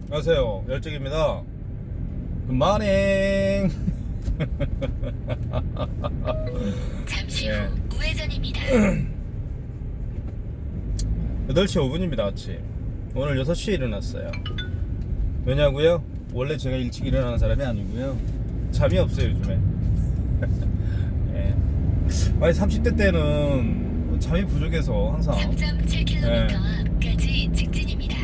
안녕하세요, 열정입니다. 굿모닝. 잠시 후 예. 우회전입니다. 8시 5분입니다 아침. 오늘 6시에 일어났어요. 왜냐고요? 원래 제가 일찍 일어나는 사람이 아니고요, 잠이 없어요 요즘에. 예. 아니 30대 때는 잠이 부족해서 항상 3.7km 예. 앞까지 직진입니다.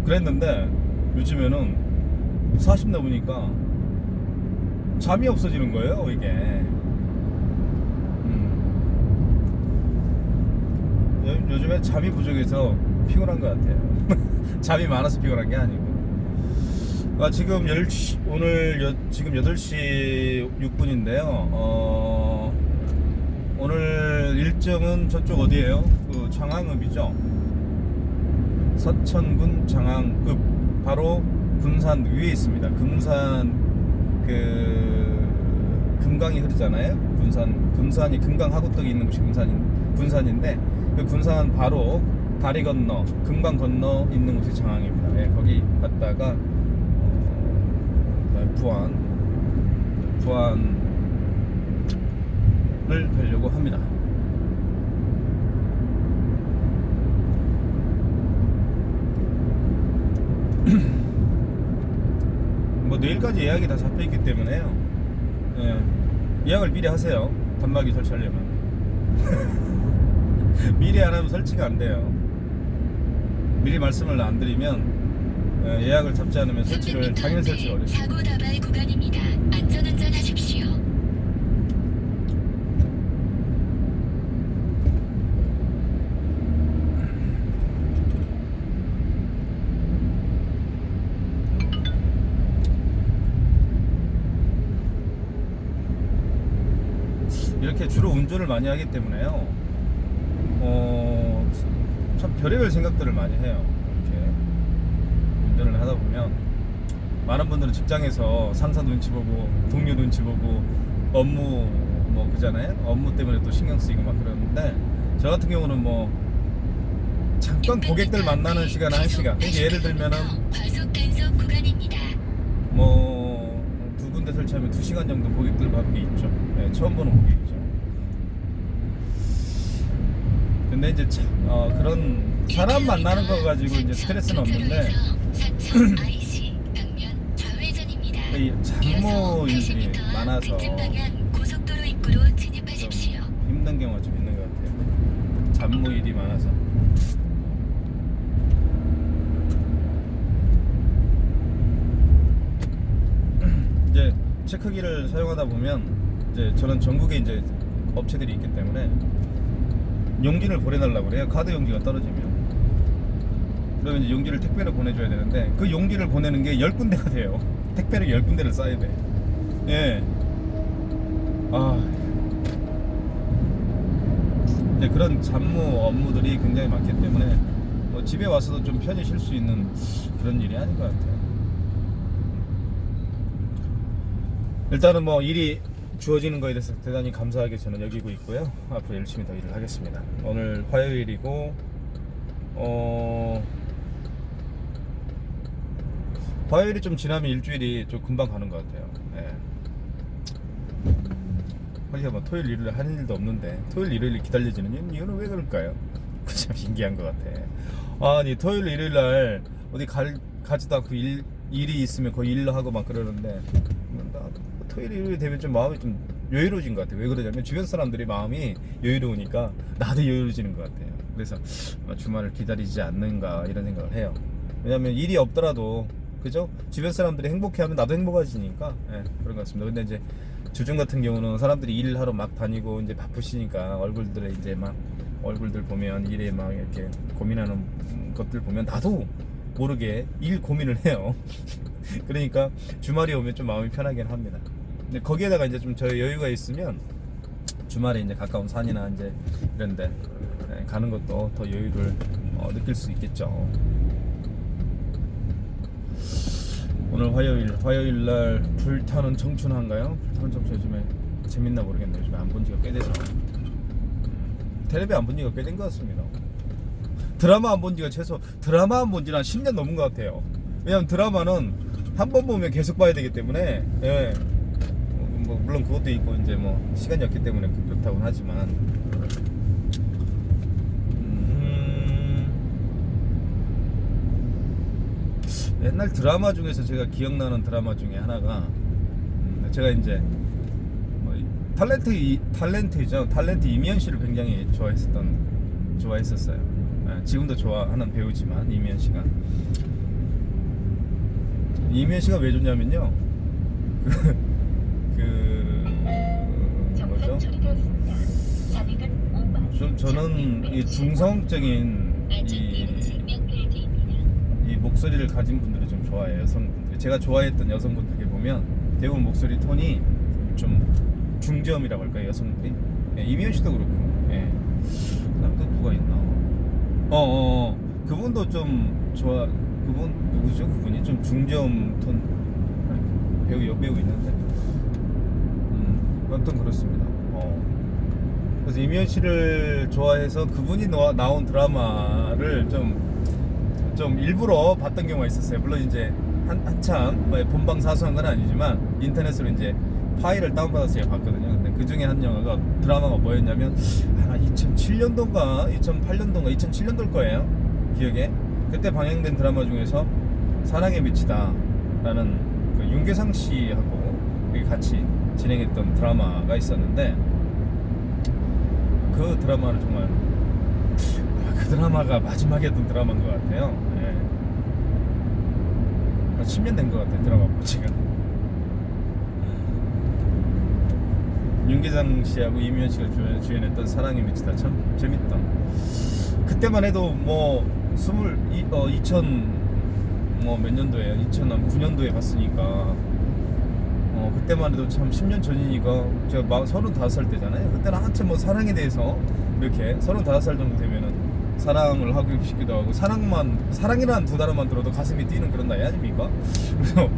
그랬는데 요즘에는 40 넘으니까 잠이 없어지는 거예요 이게. 요즘에 잠이 부족해서 피곤한 것 같아요. 잠이 많아서 피곤한 게 아니고. 지금 10시, 지금 8시 6분인데요. 오늘 일정은 저쪽 어디예요? 그 장항읍이죠. 서천군 장항읍, 바로 군산 위에 있습니다. 군산 금강이 흐르잖아요. 군산이 금강 하구떡이 있는 곳이 군산인데, 그 군산 바로 다리 건너, 금강 건너 있는 곳이 장항입니다. 예, 거기 갔다가 부안을 가려고 합니다. 뭐 내일까지 예약이 다 잡혀있기 때문에요. 예, 예약을 미리 하세요. 단말기 설치하려면. 미리 안 하면 설치가 안 돼요. 미리 말씀을 안 드리면 예약을 잡지 않으면 설치를 당일 설치가 어렵습니다. 사고 다발 구간입니다. 안전운전 하십시오. 이렇게 주로 운전을 많이 하기 때문에요. 참 별의별 생각들을 많이 해요. 이렇게 운전을 하다 보면 많은 분들은 직장에서 상사 눈치 보고 동료 눈치 보고 업무 뭐 그잖아요. 업무 때문에 또 신경 쓰이고 막 그러는데, 저 같은 경우는 뭐 잠깐 고객들 만나는 시간은 1시간. 그러니까 예를 들면은 과속 단속 구간입니다. 뭐 두 군데 설치하면 2시간 정도 고객들과 함께 있죠. 네, 처음 보는 고객이죠. 근데 이제 그런 사람 만나는 거 가지고 이제 스트레스는 없는데, 사천 IC 방면 좌회전입니다. 이 잡무 일들이 많아서 방향 고속도로 입구로 좀 진입하십시오. 힘든 경우가 좀 있는 것 같아요. 잡무 일이 많아서. 이제 체크기를 사용하다 보면, 이제 저는 전국에 이제 업체들이 있기 때문에 용기를 보내달라고 그래요. 카드 용기가 떨어지면. 그러면 이제 용기를 택배로 보내줘야 되는데, 그 용기를 보내는 게 10군데가 돼요. 택배를 10군데를 싸야 돼. 예. 이제 그런 잡무 업무들이 굉장히 많기 때문에 뭐 집에 와서도 좀 편히 쉴 수 있는 그런 일이 아닌 것 같아요. 일단은 뭐 일이 주어지는 거에 대해서 대단히 감사하게 저는 여기고 있고요. 앞으로 열심히 더 일을 하겠습니다. 오늘 화요일이고, 화요일이 좀 지나면 일주일이 좀 금방 가는 것 같아요. 예. 하기가 뭐 토요일 일요일 하는 일도 없는데 토요일 일요일 기다려지는 이유는 왜 그럴까요? 참 신기한 것 같아. 아니 토요일 일요일 날 어디 가지도 않고 일이 있으면 거의 일로 하고 막 그러는데, 나 토요일 일요일 되면 좀 마음이 좀 여유로워진 것 같아요. 왜 그러냐면 주변 사람들이 마음이 여유로우니까 나도 여유로워지는 것 같아요. 그래서 주말을 기다리지 않는가 이런 생각을 해요. 왜냐면 일이 없더라도, 그죠? 주변 사람들이 행복해하면 나도 행복해지니까. 예, 그런 것 같습니다. 근데 이제 주중 같은 경우는 사람들이 일을 하러 막 다니고 이제 바쁘시니까 얼굴들에 이제 막 얼굴들 보면 일에 막 이렇게 고민하는 것들 보면 나도 모르게 일 고민을 해요. 그러니까 주말이 오면 좀 마음이 편하긴 합니다. 근데 거기에다가 이제 좀 저 여유가 있으면 주말에 이제 가까운 산이나 이제 이런데 가는 것도 더 여유를 느낄 수 있겠죠. 오늘 화요일 날 불타는 청춘한가요? 불타는 청춘 요즘에 재밌나 모르겠네요. 요즘에 안 본 지가 꽤 돼서. 텔레비 안 본 지가 꽤 된 것 같습니다. 드라마 안 본 지가 드라마 안 본 지는 한 10년 넘은 것 같아요. 왜냐면 드라마는 한 번 보면 계속 봐야 되기 때문에, 예. 뭐 물론 그것도 있고 이제 뭐 시간이 없기 때문에 그렇다고는 하지만, 옛날 드라마 중에서 제가 기억나는 드라마 중에 하나가, 제가 이제 뭐 탤런트 이미연 씨를 굉장히 좋아했었어요. 지금도 좋아하는 배우지만 이미연 씨가 왜 좋냐면요, 뭐죠? 저는 이 중성적인 이 목소리를 가진 분들을 좀 좋아해요. 여성분들, 제가 좋아했던 여성분들께 보면 대부분 목소리 톤이 좀 중저음이라고 할까요, 여성분들이? 예, 이미연 씨도 그렇고, 예. 그다음 또 누가 있나? 그분도 좀 좋아. 그분 누구죠? 그분이 좀 중저음 톤 여배우 있는데, 아무튼 그렇습니다. 그래서 이미연 씨를 좋아해서 그분이 나온 드라마를 좀 일부러 봤던 경우가 있었어요. 물론 이제 한참 뭐 본방사수한 건 아니지만 인터넷으로 이제 파일을 다운받아서 제가 봤거든요. 근데 그 중에 한 영화가, 드라마가 뭐였냐면 아마 2007년도인가 2008년도인가 2007년도일 거예요, 기억에. 그때 방영된 드라마 중에서 사랑에 미치다 라는 그 윤계상 씨하고 같이 진행했던 드라마가 있었는데, 그 드라마는 정말, 그 드라마가 마지막에 했던 드라마인 것 같아요. 예. 10년 된 것 같아요, 드라마 본 지가. 윤계상 씨하고 이미연 씨가 주연했던 사랑에 미치다 참 재밌던. 그때만 해도 뭐 2000 뭐 몇 년도에 2009년도에 봤으니까, 그때만 해도 참 10년 전이니까 제가 막 35살 때잖아요. 그때는 한참 뭐 사랑에 대해서 이렇게 35살 정도 되면은 사랑을 하고 싶기도 하고, 사랑이라는 두 단어만 들어도 가슴이 뛰는 그런 나이 아닙니까? 그래서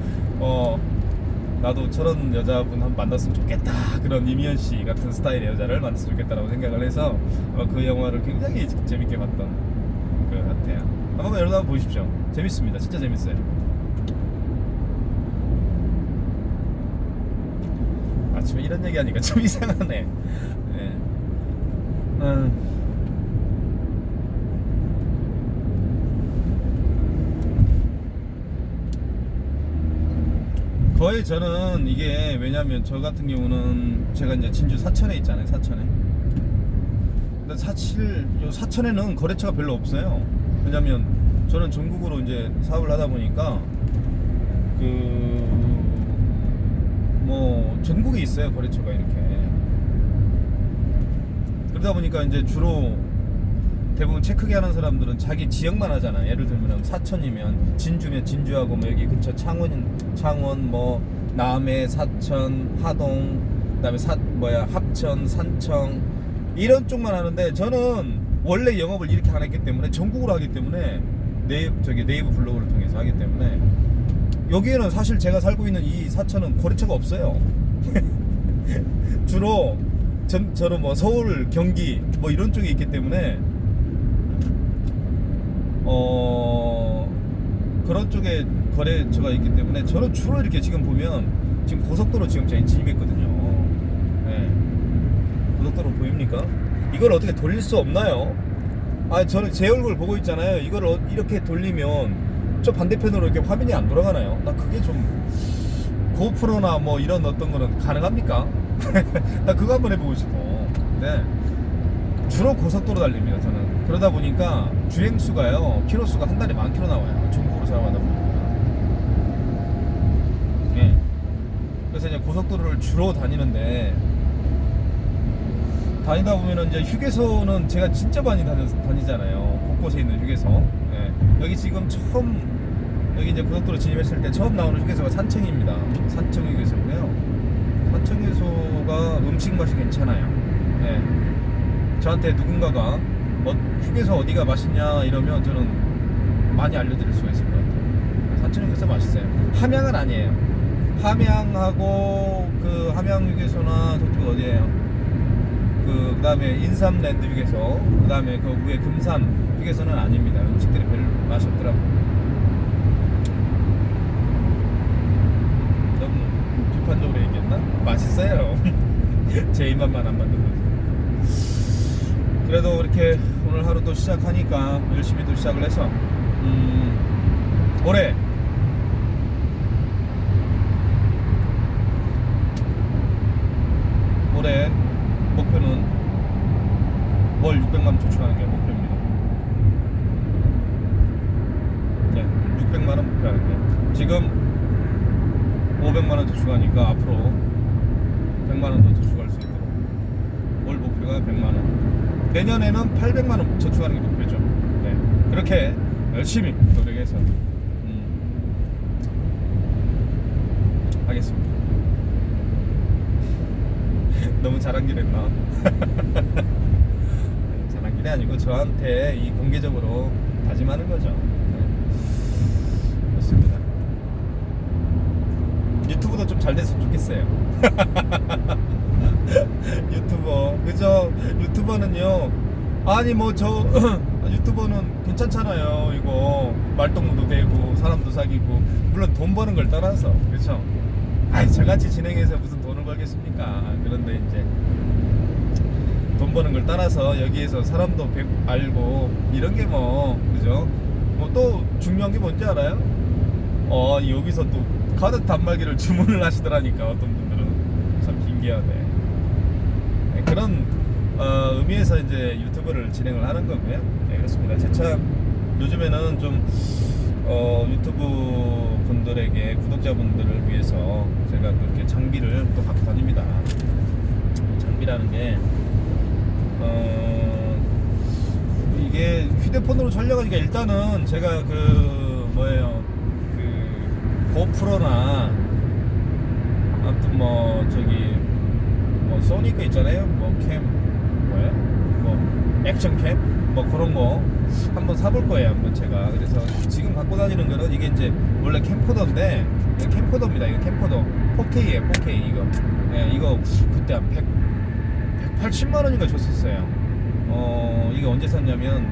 나도 저런 여자분 한번 만났으면 좋겠다, 그런 이미연 씨 같은 스타일의 여자를 만났으면 좋겠다라고 생각을 해서 그 영화를 굉장히 재밌게 봤던 것 같아요. 한번 여러분 한번 보십시오. 재밌습니다. 진짜 재밌어요. 아침에 이런 얘기하니까 좀 이상하네. 네. 거의 저는 이게, 왜냐면 저 같은 경우는 제가 이제 진주 사천에 있잖아요, 사천에. 근데 사천에는 거래처가 별로 없어요. 왜냐면 저는 전국으로 이제 사업을 하다 보니까 뭐 전국에 있어요, 거래처가 이렇게. 그러다 보니까 이제 주로 대부분 책 크게 하는 사람들은 자기 지역만 하잖아요. 예를 들면 사천이면 진주면 진주하고 뭐 여기 근처 창원 뭐 남해, 사천, 하동, 그다음에 합천, 산청 이런 쪽만 하는데, 저는 원래 영업을 이렇게 안 했기 때문에, 전국으로 하기 때문에, 네이버 블로그를 통해서 하기 때문에, 여기에는 사실 제가 살고 있는 이 사천은 거래처가 없어요. 주로 저는 뭐 서울, 경기 뭐 이런 쪽에 있기 때문에 그런 쪽에 거래처가 있기 때문에, 저는 주로 이렇게 지금 보면 지금 고속도로 지금 저희 진입했거든요. 네. 고속도로 보입니까? 이걸 어떻게 돌릴 수 없나요? 저는 제 얼굴 보고 있잖아요. 이걸 이렇게 돌리면 저 반대편으로 이렇게 화면이 안 돌아가나요? 나 그게 좀, 고프로나 뭐 이런 어떤 거는 가능합니까? 나 그거 한번 해보고 싶어. 네. 주로 고속도로 달립니다, 저는. 그러다 보니까 주행수가요, 키로수가 한 달에 10,000km 나와요, 전국으로 사용하다 보니까. 예. 그래서 이제 고속도로를 주로 다니다 보면은 이제 휴게소는 제가 진짜 많이 다니잖아요. 곳곳에 있는 휴게소. 예. 여기 지금 여기 이제 고속도로 진입했을 때 처음 나오는 휴게소가 산청입니다. 산청 휴게소고요. 산청 휴게소가 음식 맛이 괜찮아요. 예. 저한테 누군가가 휴게소 어디가 맛있냐 이러면 저는 많이 알려드릴 수가 있을 것 같아요. 산청 휴게소 맛있어요. 함양은 아니에요. 함양하고 그 함양 휴게소나 저쪽 어디에요? 그 다음에 인삼랜드 휴게소, 그 다음에 그 위에 금산 휴게소는 아닙니다. 음식들이 별 맛이 없더라고요. 자기만만 안 만든 거지. 그래도 이렇게 오늘 하루 또 시작하니까 열심히 또 시작을 해서 올해 목표는 월 600만원 저축하는 게 목표입니다. 네, 600만원 목표하는 게 지금 500만원 저축하니까 앞으로 100만원도 저축할 수 있도록 월 목표가 100만원, 내년에는 800만원 저축하는 게 목표죠. 네, 그렇게 열심히 노력해서 하겠습니다. 너무 자랑질 했나? 자랑질이 아니고 저한테 이 공개적으로 다짐하는 거죠. 네. 그렇습니다. 유튜브도 좀 잘 됐으면 좋겠어요. 유튜버, 그죠? 유튜버는요, 아니 뭐 저 유튜버는 괜찮잖아요. 이거 말동무도 되고 사람도 사귀고, 물론 돈 버는 걸 떠나서, 그렇죠? 아이, 저같이 진행해서 무슨 돈을 벌겠습니까? 그런데 이제 돈 버는 걸 떠나서 여기에서 사람도 알고 이런 게 뭐, 그죠? 뭐 또 중요한 게 뭔지 알아요? 여기서 또 카드 단말기를 주문을 하시더라니까. 어떤 분들은 참 신기하네. 네, 그런 의미에서 이제 유튜브를 진행을 하는 거고요. 네, 그렇습니다. 제 참 요즘에는 좀 유튜브 분들에게, 구독자분들을 위해서 제가 또 이렇게 장비를 또 갖고 다닙니다. 장비라는 게 이게 휴대폰으로 촬영하니까 일단은 제가 그 고프로나 아무튼 뭐 저기 뭐 소니 거 있잖아요. 뭐 액션 캠 뭐 그런 거 한번 사볼 거예요. 한번 제가. 그래서 지금 갖고 다니는 거는 이게 이제 원래 캠코더인데, 이거 캠코더입니다. 이거 캠코더 4K예요. 4K 이거. 네, 이거 그때 한 180만 원인가 줬었어요. 이게 언제 샀냐면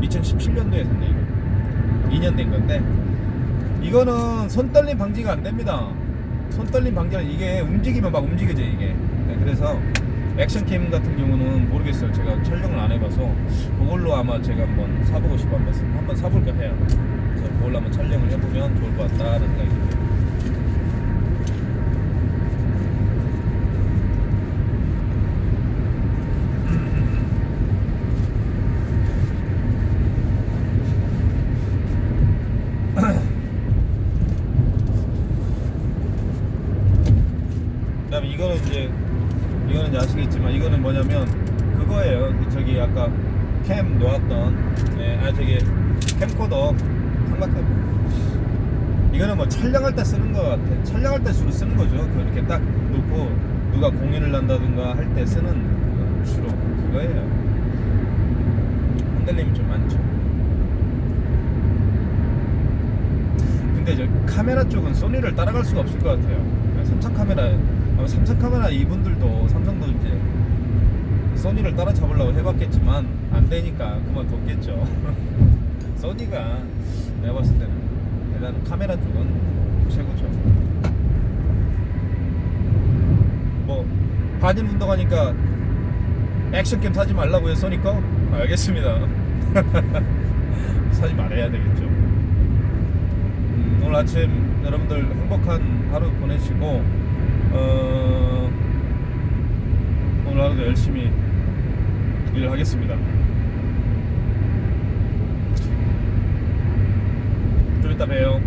2017년도에 샀네. 이거 2년 된 건데, 이거는 손떨림 방지가 안 됩니다. 손떨림 방지는 이게 움직이면 막 움직여져 이게. 네, 그래서 액션캠 같은 경우는 모르겠어요. 제가 촬영을 안 해봐서 그걸로 아마 제가 한번 사보고 싶어 한번 사볼까 해요. 그래서 그걸로 한번 촬영을 해보면 좋을 것 같다는 생각이 듭니다. 그다음에 이거는 이제 아시겠지만 이거는 뭐냐면 그거예요. 저기 아까 캠 놓았던 저기 캠코더 삼각대. 이거는 뭐 촬영할 때 쓰는 거 같아. 촬영할 때 주로 쓰는 거죠. 이렇게 딱 놓고 누가 공연을 한다든가 할 때 쓰는 거, 주로 그거예요. 흔들림이 좀 많죠. 근데 저 카메라 쪽은 소니를 따라갈 수가 없을 것 같아요. 삼성 카메라 이분들도, 삼성도 이제 소니를 따라잡으려고 해봤겠지만 안 되니까 그만뒀겠죠. 소니가 내가 봤을 때는 대단한 카메라 쪽은 최고죠. 뭐 한일 운동하니까 액션캠 사지 말라고요, 소니 거? 알겠습니다. 사지 말아야 되겠죠. 오늘 아침 여러분들 행복한 하루 보내시고 오늘 하루도 열심히 일을 하겠습니다. 좀 이따 봬요.